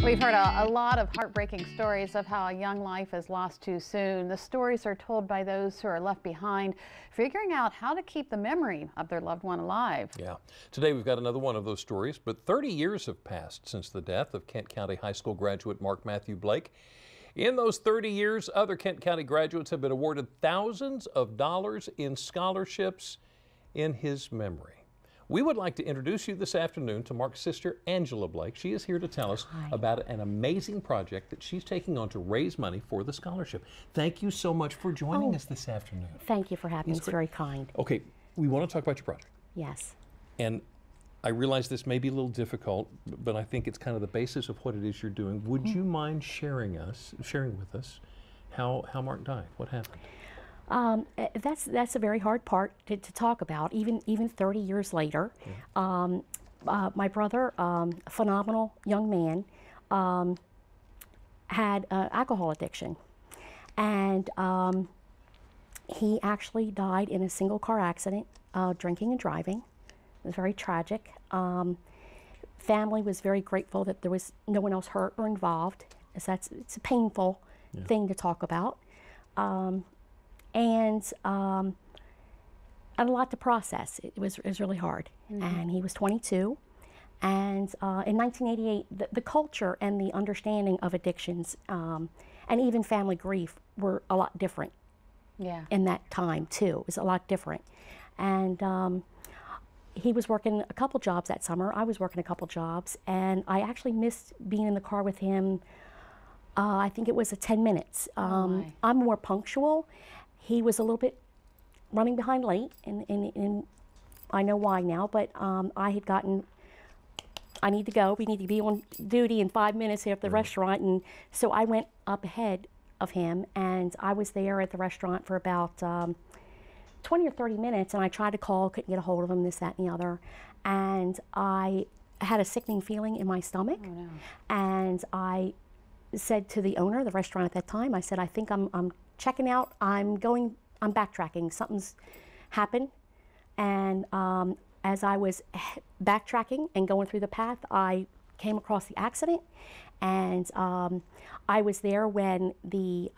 We've heard a lot of heartbreaking stories of how a young life is lost too soon. The stories are told by those who are left behind, figuring out how to keep the memory of their loved one alive. Yeah. Today we've got another one of those stories, but 30 years have passed since the death of Kent County High School graduate Mark Matthew Blake. In those 30 years, other Kent County graduates have been awarded thousands of dollars in scholarships in his memory. We would like to introduce you this afternoon to Mark's sister, Angela Blake. She is here to tell us about an amazing project that she's taking on to raise money for the scholarship. Thank you so much for joining us this afternoon. Thank you for having me. It's very kind. Okay, we want to talk about your project. Yes. And I realize this may be a little difficult, but I think it's kind of the basis of what it is you're doing. Would you mind sharing with us how Mark died? What happened? That's a very hard part to talk about, even 30 years later. Yeah. My brother, a phenomenal young man, had alcohol addiction, and he actually died in a single car accident, drinking and driving. It was very tragic. Family was very grateful that there was no one else hurt or involved, as it's a painful thing to talk about. And a lot to process. It was really hard. And he was 22. And in 1988, the culture and the understanding of addictions and even family grief were a lot different. Yeah. In that time too, it was a lot different. And he was working a couple jobs that summer. I was working a couple jobs, and I actually missed being in the car with him. I think it was 10 minutes. I'm more punctual. He was a little bit running behind late, and I know why now, but I had gotten, I need to go, we need to be on duty in 5 minutes here at the restaurant, and so I went up ahead of him, and I was there at the restaurant for about 20 or 30 minutes, and I tried to call, couldn't get a hold of him, this, that, and the other, and I had a sickening feeling in my stomach, and I said to the owner of the restaurant at that time, I said, I think I'm checking out, I'm backtracking, something's happened. And as I was backtracking and going through the path, I came across the accident, and I was there when the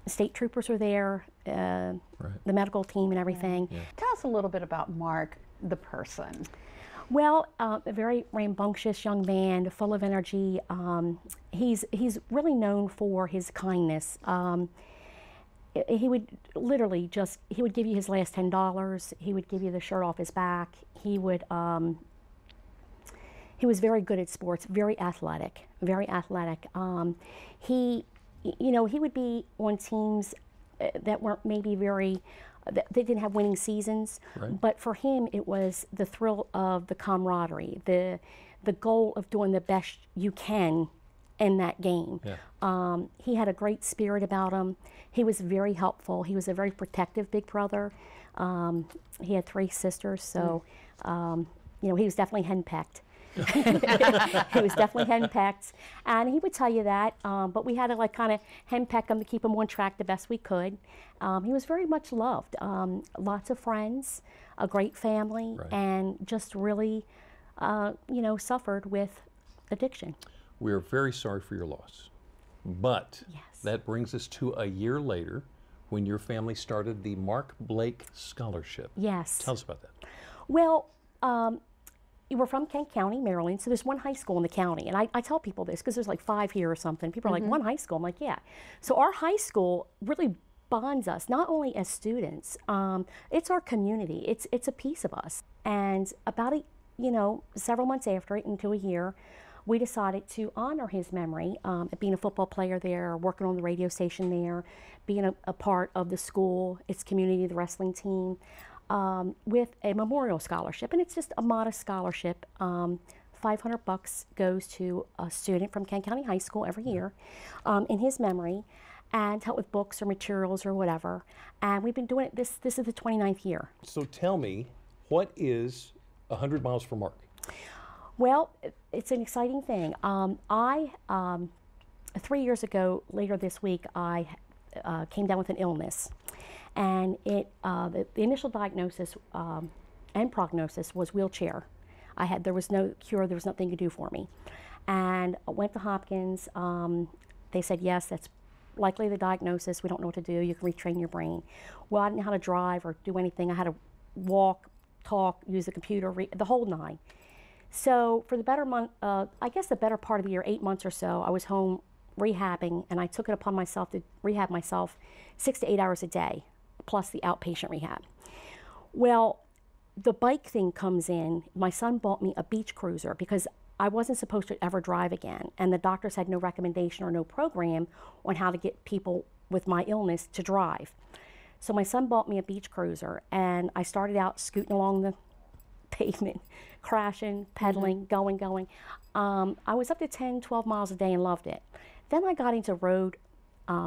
state troopers were there, the medical team and everything. Yeah. Tell us a little bit about Mark, the person. Well, a very rambunctious young man, full of energy. He's really known for his kindness. He would literally he would give you his last $10. He would give you the shirt off his back. He was very good at sports, very athletic, very athletic. He would be on teams that weren't maybe they didn't have winning seasons, but for him it was the thrill of the camaraderie, the goal of doing the best you can in that game. Yeah. He had a great spirit about him. He was very helpful. He was a very protective big brother. He had 3 sisters, so he was definitely henpecked. He was definitely henpecked, and he would tell you that, but we had to kind of henpeck him to keep him on track the best we could. He was very much loved, lots of friends, a great family, and just really suffered with addiction. We're very sorry for your loss, but that brings us to a year later when your family started the Mark Blake Scholarship. Yes. Tell us about that. Well, we're from Kent County, Maryland, so there's one high school in the county, and I tell people this because there's like 5 here or something. People are like, one high school? I'm like, yeah. So our high school really bonds us, not only as students, it's our community, it's a piece of us. And about several months after it, into a year, we decided to honor his memory, being a football player there, working on the radio station there, being a part of the school, its community, the wrestling team, with a memorial scholarship. And it's just a modest scholarship. $500 goes to a student from Kent County High School every year in his memory, and help with books or materials or whatever. And we've been doing it, this is the 29th year. So tell me, what is 100 miles for Mark? Well, it's an exciting thing. 3 years ago, later this week, I came down with an illness, and the initial diagnosis and prognosis was wheelchair. There was no cure, there was nothing to do for me. and I went to Hopkins. They said, yes, that's likely the diagnosis. We don't know what to do. You can retrain your brain. Well, I didn't know how to drive or do anything. I had to walk, talk, use the computer, the whole nine. So for the better I guess the better part of the year, 8 months or so, I was home rehabbing, and I took it upon myself to rehab myself 6 to 8 hours a day, plus the outpatient rehab. Well, the bike thing comes in. My son bought me a beach cruiser because I wasn't supposed to ever drive again, and the doctors had no recommendation or no program on how to get people with my illness to drive. So my son bought me a beach cruiser, and I started out scooting along the pavement, crashing, pedaling, going. I was up to 10, 12 miles a day and loved it. Then I got into road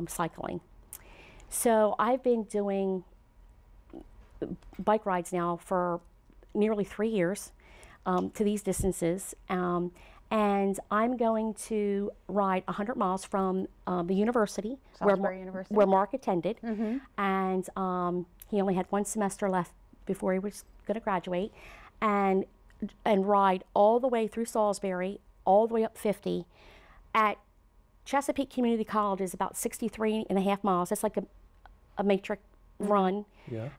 cycling. So I've been doing bike rides now for nearly 3 years. To these distances, and I'm going to ride 100 miles from the university, where Mark attended, and he only had 1 semester left before he was going to graduate, and ride all the way through Salisbury, all the way up 50. At Chesapeake Community College is about 63.5 miles. That's like a matrix run,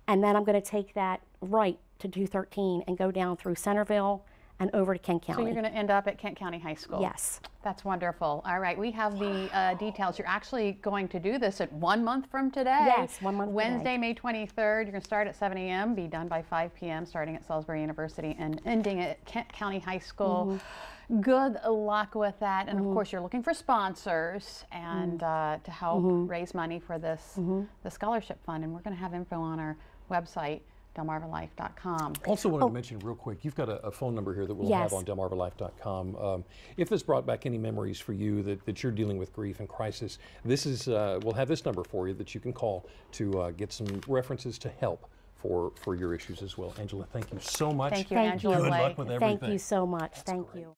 and then I'm going to take that right to 213 and go down through Centerville and over to Kent County. So you're going to end up at Kent County High School? Yes. That's wonderful. All right, we have the details. You're actually going to do this at 1 month from today. Yes, 1 month Wednesday, May 23rd. You're going to start at 7 a.m., be done by 5 p.m., starting at Salisbury University and ending at Kent County High School. Good luck with that. And of course, you're looking for sponsors and to help raise money for this the scholarship fund. And we're going to have info on our website, delmarvalife.com. Also wanted to mention real quick, you've got a phone number here that we'll have on delmarvalife.com. If this brought back any memories for you that you're dealing with grief and crisis, this is we'll have this number for you that you can call to get some references to help for your issues as well. Angela, thank you so much. Thank you, Angela Good Blake. luck with everything. Thank you so much. Thank you.